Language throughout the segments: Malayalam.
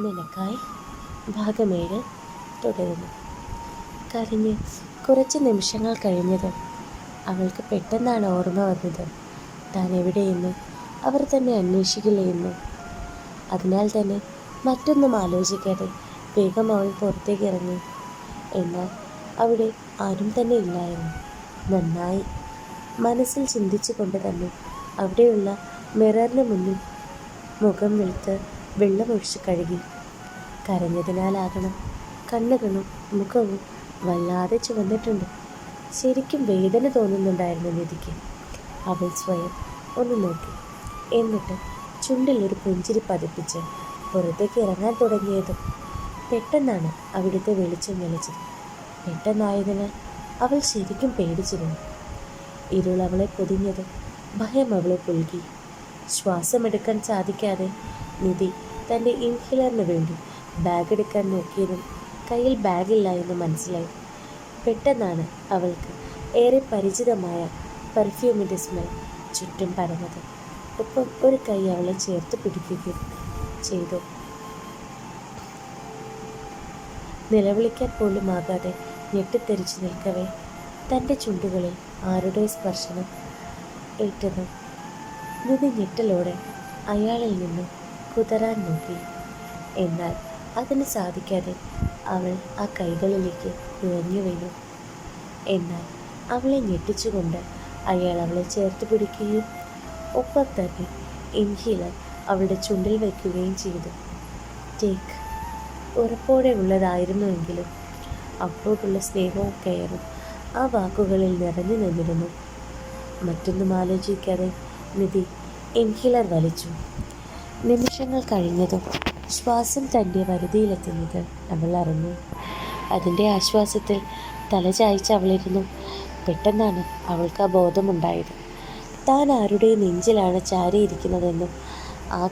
നിനക്കായി ഭാഗം 7 തുടരുന്നു. കരഞ്ഞ് കുറച്ച് നിമിഷങ്ങൾ കഴിഞ്ഞതും അവൾക്ക് പെട്ടെന്നാണ് ഓർമ്മ വന്നത് താൻ എവിടെയെന്നും അവർ തന്നെ അന്വേഷിക്കില്ലെന്നും. അതിനാൽ തന്നെ മറ്റൊന്നും ആലോചിക്കാതെ വേഗം അവൾ പുറത്തേക്ക് ഇറങ്ങി. എന്നാൽ അവിടെ ആരും തന്നെ ഇല്ലായിരുന്നു. നന്നായി മനസ്സിൽ ചിന്തിച്ചു കൊണ്ട് തന്നെ അവിടെയുള്ള മിററിന് മുന്നിൽ മുഖം വെളുത്ത് വെള്ളമൊഴിച്ച് കഴുകി. കരഞ്ഞതിനാലാകണം കണ്ണുകളും മുഖവും വല്ലാതെ ചുവന്നിട്ടുണ്ട്. ശരിക്കും വേദന തോന്നുന്നുണ്ടായിരുന്നു നിധിക്ക്. അവൾ സ്വയം ഒന്ന് നോക്കി. എന്നിട്ട് ചുണ്ടിൽ ഒരു പുഞ്ചിരി പതിപ്പിച്ച് പുറത്തേക്ക് ഇറങ്ങാൻ തുടങ്ങിയതും പെട്ടെന്നാണ് അവിടുത്തെ വെളിച്ചം നിലച്ചത്. പെട്ടെന്നായതിനാൽ അവൾ ശരിക്കും പേടിച്ചിരുന്നു. ഇരുൾ അവളെ പൊതിഞ്ഞത് ഭയം അവളെ പുൽകി. ശ്വാസമെടുക്കാൻ സാധിക്കാതെ നിധി തൻ്റെ ഇൻഹേലറിന് വേണ്ടി ബാഗ് എടുക്കാൻ നോക്കിയതും കയ്യിൽ ബാഗില്ല എന്ന് മനസ്സിലായി. പെട്ടെന്നാണ് അവൾക്ക് ഏറെ പരിചിതമായ പെർഫ്യൂമിൻ്റെ സ്മെൽ ചുറ്റും പരന്നത്. ഒപ്പം ഒരു കൈ അവളെ ചേർത്ത് പിടിക്കുകയും ചെയ്തു. നിലവിളിക്കാൻ പോലും ആകാതെ ഞെട്ടിത്തെറിച്ച് നിൽക്കവേ തൻ്റെ ചുണ്ടുകളിൽ ആരുടെ സ്പർശനം ഏറ്റതും നിധി ഞെട്ടലോടെ അയാളിൽ നിന്ന് കുതറാൻ നോക്കി. എന്നാൽ അതിന് സാധിക്കാതെ അവൾ ആ കൈകളിലേക്ക് ഇഴഞ്ഞു വീണു. എന്നാൽ അവളെ ഞെട്ടിച്ചുകൊണ്ട് അയാൾ അവളെ ചേർത്ത് പിടിക്കുകയും ഒപ്പം തന്നെ ഇൻഹീലർ അവളുടെ ചുണ്ടിൽ വയ്ക്കുകയും ചെയ്തു. ടേക്ക് ഉറപ്പോടെ ഉള്ളതായിരുന്നുവെങ്കിലും അപ്പോഴുള്ള സ്നേഹവും കെയറും ആ വാക്കുകളിൽ നിറഞ്ഞു നിന്നിരുന്നു. മറ്റൊന്നും ആലോചിക്കാതെ നിധി ഇൻഹീലർ വലിച്ചു. നിമിഷങ്ങൾ കഴിഞ്ഞതും ശ്വാസം തൻ്റെ വരുതിയിലെത്തുന്നത് അവൾ അറിഞ്ഞു. അതിൻ്റെ ആശ്വാസത്തിൽ തലചായ്ച്ച് അവളിരുന്നു. പെട്ടെന്നാണ് അവൾക്ക് ആ ബോധമുണ്ടായത്. താൻ ആരുടെ നെഞ്ചിലാണ് ചാരിയിരിക്കുന്നതെന്നും ആ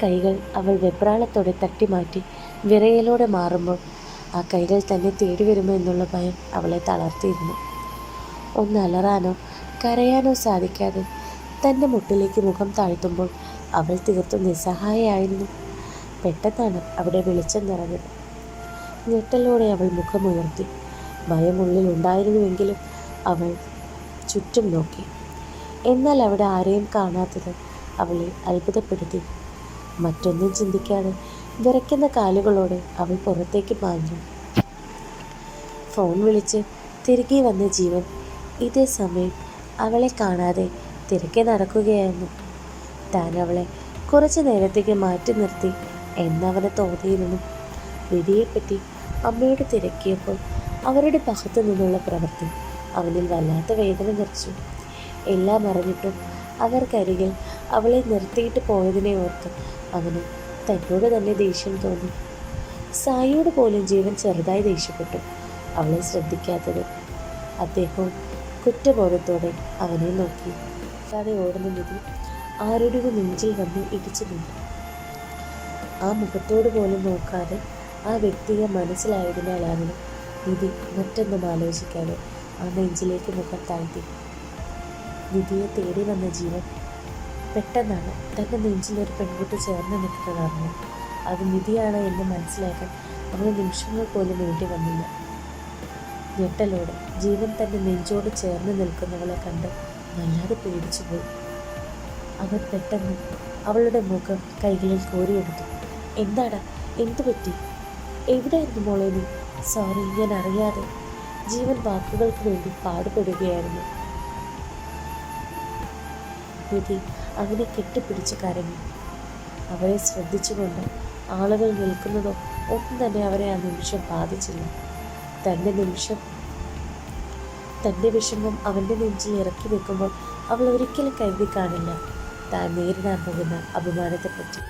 കൈകൾ അവൾ വെപ്രാളത്തോടെ തട്ടിമാറ്റി വിറയലോടെ മാറുമ്പോൾ ആ കൈകൾ തന്നെ തേടി വരുമോ എന്നുള്ള ഭയം അവളെ തളർത്തിയിരുന്നു. ഒന്ന് അലറാനോ കരയാനോ സാധിക്കാതെ തൻ്റെ മുട്ടിലേക്ക് മുഖം താഴ്ത്തുമ്പോൾ അവൾ തീർത്തും നിസ്സഹായയായിരുന്നു. പെട്ടെന്നാണ് അവിടെ വെളിച്ചം നിറഞ്ഞത്. ഞെട്ടലോടെ അവൾ മുഖമുയർത്തി. ഭയമുള്ളിൽ ഉണ്ടായിരുന്നുവെങ്കിലും അവൾ ചുറ്റും നോക്കി. എന്നാൽ അവിടെ ആരെയും കാണാത്തത് അവളെ അത്ഭുതപ്പെടുത്തി. മറ്റൊന്നും ചിന്തിക്കാതെ വിറയ്ക്കുന്ന കാലുകളോടെ അവൾ പുറത്തേക്ക് പാഞ്ഞു. ഫോൺ വിളിച്ച് തിരികെ വന്ന ജീവൻ ഇതേ സമയം അവളെ കാണാതെ തിരക്കെ നടക്കുകയായിരുന്നു. താൻ അവളെ കുറച്ചു നേരത്തേക്ക് മാറ്റി നിർത്തി എന്നവന് തോന്നിയിരുന്നു. വിധിയെപ്പറ്റി അമ്മയോട് തിരക്കിയപ്പോൾ അവരുടെ ഭാഗത്തു നിന്നുള്ള പ്രവൃത്തി അവനിൽ വല്ലാത്ത വേദന നിറച്ചു. എല്ലാം അറിഞ്ഞിട്ടും അവർക്കരികിൽ അവളെ നിർത്തിയിട്ട് പോയതിനെ ഓർത്ത് അവന് തന്നോട് തന്നെ ദേഷ്യം തോന്നി. സായിയോട് പോലും ജീവൻ ചെറുതായി ദേഷ്യപ്പെട്ടു അവളെ ശ്രദ്ധിക്കാത്തത്. അദ്ദേഹവും കുറ്റബോധത്തോടെ അവനെ നോക്കി. അല്ലാതെ ഓടുന്ന നിധി ആരുടെ നെഞ്ചിൽ വന്ന് ഇടിച്ചു നിന്നു. ആ മുഖത്തോട് പോലും നോക്കാതെ ആ വ്യക്തിയെ മനസ്സിലായതിനാലാകണം നിധി മറ്റൊന്നും ആലോചിക്കാതെ ആ നെഞ്ചിലേക്ക് മുഖം താഴ്ത്തി. നിധിയെ തേടി വന്ന ജീവൻ പെട്ടെന്നാണ് തൻ്റെ നെഞ്ചിൽ ഒരു പെൺകുട്ടി ചേർന്ന് നിൽക്കുന്നതറിഞ്ഞു. അത് നിധിയാണ് എന്ന് മനസ്സിലാക്കാൻ അവന് നിമിഷങ്ങൾ പോലും വേണ്ടി വന്നില്ല. ഞെട്ടലോടെ ജീവൻ തൻ്റെ നെഞ്ചോട് ചേർന്ന് നിൽക്കുന്നവളെ കണ്ട് വല്ലാതെ പേടിച്ചു പോയി. അവൻ പെട്ടെന്ന് അവളുടെ മുഖം കൈകളിൽ കോരിയെടുത്തു. എന്താടാ, എന്തു പറ്റി? എവിടെയായിരുന്നു മോളെ നീ? സോറി, ഞാൻ അറിയാതെ. ജീവൻ വാക്കുകൾക്ക് വേണ്ടി പാടുപെടുകയായിരുന്നു. നിധി അവനെ കെട്ടിപ്പിടിച്ച് കരഞ്ഞു. അവരെ ശ്രദ്ധിച്ചുകൊണ്ട് ആളുകൾ നിൽക്കുന്നതോ ഒന്നും തന്നെ അവരെ ആ നിമിഷം ബാധിച്ചില്ല. തൻ്റെ വിഷമം അവൻ്റെ നെഞ്ചിൽ ഇറക്കി വെക്കുമ്പോൾ അവൾ ഒരിക്കലും കരുതി കാണില്ല താൻ നേരിടാൻ പോകുന്ന അപമാനത്തെപ്പറ്റി.